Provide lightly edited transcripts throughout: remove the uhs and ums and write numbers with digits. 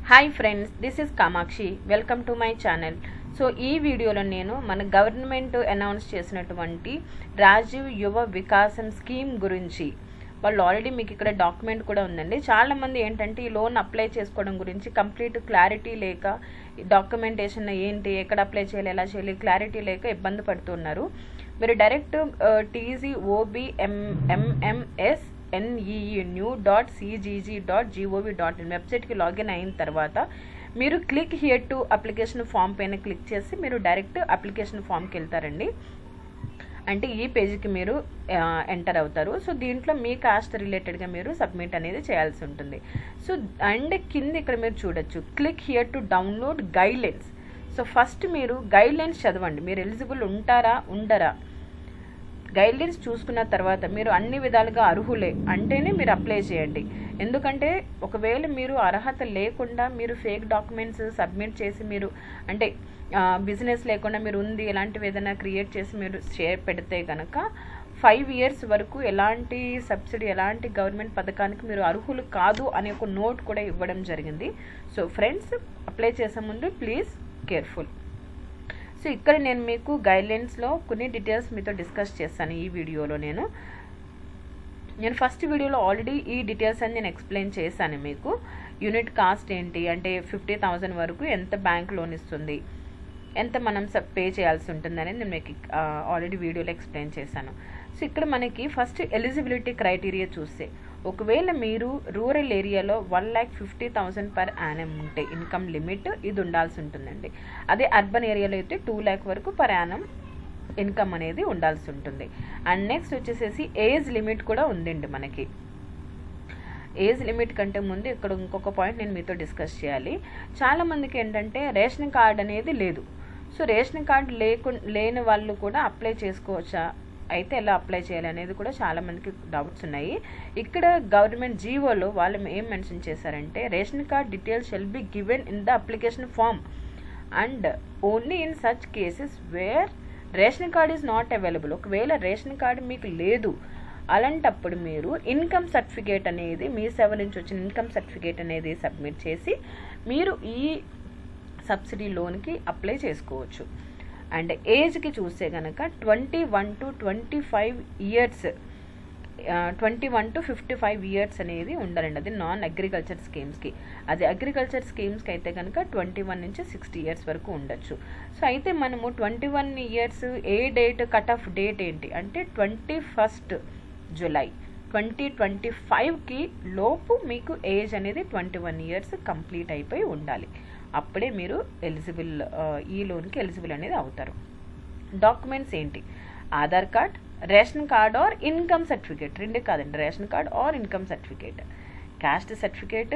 Hi friends, this is Kamakshi. Welcome to my channel. So ఈ వీడియోలో నేను మన గవర్నమెంట్ అనౌన్స్ చేసినటువంటి రాజీవ్ యువ వికాసం స్కీమ్ గురించి, వాళ్ళు ఆల్రెడీ మీకు ఇక్కడ డాక్యుమెంట్ కూడా ఉందండి. చాలామంది ఏంటంటే ఈ లోన్ అప్లై చేసుకోవడం గురించి కంప్లీట్ క్లారిటీ లేక, డాక్యుమెంటేషన్ ఏంటి, ఎక్కడ అప్లై చేయాలి, ఎలా చేయాలి, క్లారిటీ లేక ఇబ్బంది పడుతున్నారు. మీరు డైరెక్ట్ tcobmms.new.cgg.gov.in వెబ్సైట్కి లాగిన్ అయిన తర్వాత మీరు click here to application form పైన క్లిక్ చేసి మీరు డైరెక్ట్ అప్లికేషన్ ఫామ్కి వెళ్తారండి. అంటే ఈ పేజీకి మీరు ఎంటర్ అవుతారు. సో దీంట్లో మీ కాస్ట్ రిలేటెడ్గా మీరు సబ్మిట్ అనేది చేయాల్సి ఉంటుంది. సో అండ్ కింద ఇక్కడ మీరు చూడొచ్చు click here to download guidelines. So first మీరు గైడ్లైన్స్ చదవండి, మీరు ఎలిజిబుల్ ఉంటారా ఉండరా. గైడ్లైన్స్ చూసుకున్న తర్వాత మీరు అన్ని విధాలుగా అర్హులే అంటేనే మీరు అప్లై చేయండి. ఎందుకంటే ఒకవేళ మీరు అర్హత లేకుండా మీరు ఫేక్ డాక్యుమెంట్స్ సబ్మిట్ చేసి మీరు అంటే బిజినెస్ లేకుండా మీరు ఉంది ఇలాంటివి ఏదైనా క్రియేట్ చేసి మీరు పెడితే కనుక 5 years వరకు ఎలాంటి సబ్సిడీ ఎలాంటి గవర్నమెంట్ పథకానికి మీరు అర్హులు కాదు అనే ఒక నోట్ కూడా ఇవ్వడం జరిగింది. సో ఫ్రెండ్స్, అప్లై చేసే ముందు ప్లీజ్ కేర్ఫుల్. సో ఇక్కడ నేను మీకు గైడ్లైన్స్లో కొన్ని డీటెయిల్స్ మీతో డిస్కస్ చేస్తాను. ఈ వీడియోలో నేను ఫస్ట్ వీడియోలో ఆల్రెడీ ఈ డీటెయిల్స్ అని నేను ఎక్స్ప్లెయిన్ చేశాను మీకు. యూనిట్ కాస్ట్ ఏంటి అంటే 50,000 వరకు ఎంత బ్యాంక్ లోన్ ఇస్తుంది, ఎంత మనం పే చేయాల్సి ఉంటుంది అనేది నేను మీకు ఆల్రెడీ వీడియోలో ఎక్స్ప్లెయిన్ చేశాను. సో ఇక్కడ మనకి ఫస్ట్ ఎలిజిబిలిటీ క్రైటీరియా చూస్తే, ఒకవేళ మీరు రూరల్ ఏరియాలో 1,50,000 పర్ యానం ఉంటే ఇన్కమ్ లిమిట్ ఇది ఉండాల్సి ఉంటుందండి. అదే అర్బన్ ఏరియాలో అయితే 2 lakh వరకు పర్ యానం ఇన్కమ్ అనేది ఉండాల్సి ఉంటుంది. అండ్ నెక్స్ట్ వచ్చేసేసి ఏజ్ లిమిట్ కూడా ఉందండి మనకి. ఏజ్ లిమిట్ కంటే ముందు ఇక్కడ ఇంకొక పాయింట్ నేను మీతో డిస్కస్ చేయాలి. చాలామందికి ఏంటంటే రేషన్ కార్డ్ అనేది లేదు. సో రేషన్ కార్డ్ లేని వాళ్ళు కూడా అప్లై చేసుకోవచ్చా, అయితే ఎలా అప్లై చేయాలి అనేది కూడా చాలామందికి డౌట్స్ ఉన్నాయి. ఇక్కడ గవర్నమెంట్ జీవోలో వాళ్ళు ఏం మెన్షన్ చేశారంటే, ration card details shall be given in the application form and only in such cases where ration card is not available. ఒకవేళ రేషన్ కార్డు మీకు లేదు అలాంటప్పుడు మీరు ఇన్కమ్ సర్టిఫికేట్ అనేది మీ సేవ నుంచి వచ్చిన ఇన్కమ్ సర్టిఫికేట్ అనేది సబ్మిట్ చేసి మీరు ఈ సబ్సిడీ లోన్కి అప్లై చేసుకోవచ్చు. అండ్ ఏజ్కి చూస్తే కనుక 21 to 25 years, 21 to 55 years అనేది ఉండాలండి. అది నాన్ అగ్రికల్చర్ స్కీమ్స్కి. అది అగ్రికల్చర్ స్కీమ్స్కి అయితే కనుక 21 నుంచి 60 years వరకు ఉండొచ్చు. సో అయితే మనము 21 years ఏ డేట్ కట్ ఆఫ్ డేట్ ఏంటి అంటే 21st July 2025కి లోపు మీకు ఏజ్ అనేది 21 years కంప్లీట్ అయిపోయి ఉండాలి. అప్పుడే మీరు ఎలిజిబుల్, ఈ లోన్కి ఎలిజిబుల్ అనేది అవుతారు. డాక్యుమెంట్స్ ఏంటి, Aadhaar card, ration card or income certificate, రెండు కాదండి, ration card or income certificate, caste certificate,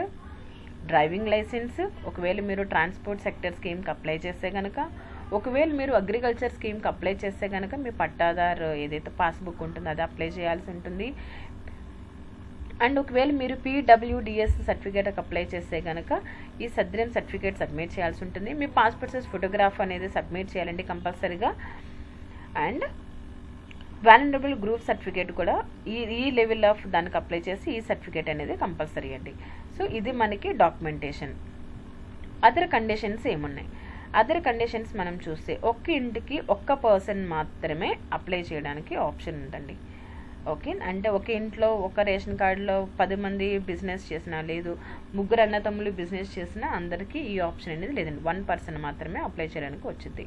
driving licence. ఒకవేళ మీరు ట్రాన్స్పోర్ట్ సెక్టర్ స్కీమ్కి అప్లై చేస్తే కనుక, ఒకవేళ మీరు అగ్రికల్చర్ స్కీమ్కి అప్లై చేస్తే కనుక మీ పట్టాదారు ఏదైతే పాస్బుక్ ఉంటుందో అది అప్లై చేయాల్సి ఉంటుంది. అండ్ ఒకవేళ మీరు PWDS సర్టిఫికేట్కి అప్లై చేస్తే కనుక ఈ సద్రం సర్టిఫికేట్ సబ్మిట్ చేయాల్సి ఉంటుంది. మీ పాస్పోర్ట్ సైజ్ ఫోటోగ్రాఫ్ అనేది సబ్మిట్ చేయాలండి కంపల్సరీగా. అండ్ వాల్యునరబుల్ గ్రూప్ సర్టిఫికేట్ కూడా ఈ లెవెల్ ఆఫ్ దానికి అప్లై చేసి ఈ సర్టిఫికేట్ అనేది కంపల్సరీ అండి. సో ఇది మనకి డాక్యుమెంటేషన్. అదర్ కండిషన్స్ ఏమున్నాయి, అదర్ కండిషన్స్ మనం చూస్తే ఒక్క ఇంటికి ఒక్క పర్సన్ మాత్రమే అప్లై చేయడానికి ఆప్షన్ ఉందండి. ఓకే, అంటే ఒక ఇంట్లో ఒక రేషన్ కార్డులో 10 మంది బిజినెస్ చేసినా, లేదు 3 అన్నతమ్ములు బిజినెస్ చేసినా అందరికీ ఈ ఆప్షన్ అనేది లేదండి. 1 person మాత్రమే అప్లై చేయడానికి వచ్చింది.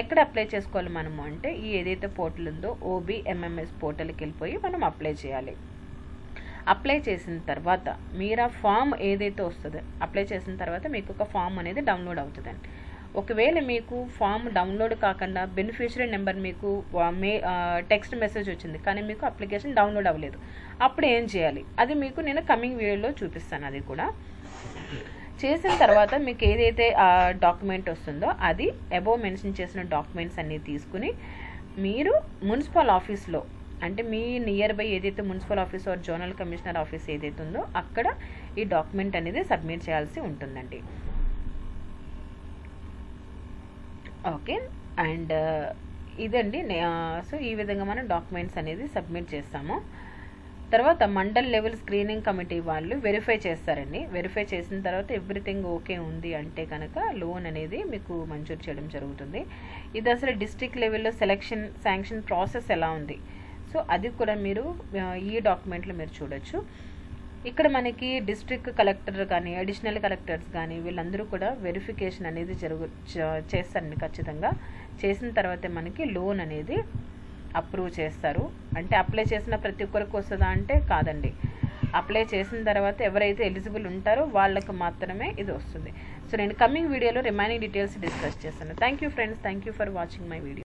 ఎక్కడ అప్లై చేసుకోవాలి మనము అంటే ఈ ఏదైతే పోర్టల్ ఉందో OBMMS పోర్టల్కి వెళ్ళిపోయి మనం అప్లై చేయాలి. అప్లై చేసిన తర్వాత మీరు ఆ ఫామ్ ఏదైతే వస్తుందో, అప్లై చేసిన తర్వాత మీకు ఒక ఫామ్ అనేది డౌన్లోడ్ అవుతుందండి. ఒకవేళ మీకు ఫామ్ డౌన్లోడ్ కాకుండా బెనిఫిషరీ నెంబర్ మీకు టెక్స్ట్ మెసేజ్ వచ్చింది కానీ మీకు అప్లికేషన్ డౌన్లోడ్ అవ్వలేదు, అప్పుడు ఏం చేయాలి అది మీకు నేను కమింగ్ వీడియోలో చూపిస్తాను. అది కూడా చేసిన తర్వాత మీకు ఏదైతే డాక్యుమెంట్ వస్తుందో అది అబోవ్ మెన్షన్ చేసిన డాక్యుమెంట్స్ అన్నీ తీసుకుని మీరు మున్సిపల్ ఆఫీస్లో, అంటే మీ నియర్ బై ఏదైతే municipal office or zonal commissioner office ఏదైతే ఉందో అక్కడ ఈ డాక్యుమెంట్ అనేది సబ్మిట్ చేయాల్సి ఉంటుందండి. ఓకే, అండ్ ఇదండి. సో ఈ విధంగా మనం డాక్యుమెంట్స్ అనేది సబ్మిట్ చేస్తాము. తర్వాత మండల్ లెవెల్ స్క్రీనింగ్ కమిటీ వాళ్ళు వెరిఫై చేస్తారండి. వెరిఫై చేసిన తర్వాత ఎవ్రీథింగ్ ఓకే ఉంది అంటే కనుక లోన్ అనేది మీకు మంజూరు చేయడం జరుగుతుంది. ఇది అసలు డిస్ట్రిక్ట్ లెవెల్లో సెలక్షన్ శాంక్షన్ ప్రాసెస్ ఎలా ఉంది, సో అది కూడా మీరు ఈ డాక్యుమెంట్లో మీరు చూడొచ్చు. ఇక్కడ మనకి డిస్ట్రిక్ట్ కలెక్టర్ కానీ అడిషనల్ కలెక్టర్స్ కానీ వీళ్ళందరూ కూడా వెరిఫికేషన్ అనేది చేస్తారండి. ఖచ్చితంగా చేసిన తర్వాతే మనకి లోన్ అనేది అప్రూవ్ చేస్తారు. అంటే అప్లై చేసిన ప్రతి ఒక్కరికి వస్తుందా అంటే కాదండి. అప్లై చేసిన తర్వాత ఎవరైతే ఎలిజిబుల్ ఉంటారో వాళ్ళకి మాత్రమే ఇది వస్తుంది. సో నేను కమింగ్ వీడియోలో రిమైనింగ్ డీటెయిల్స్ డిస్కస్ చేస్తాను. Thank you friends, thank you for watching my video.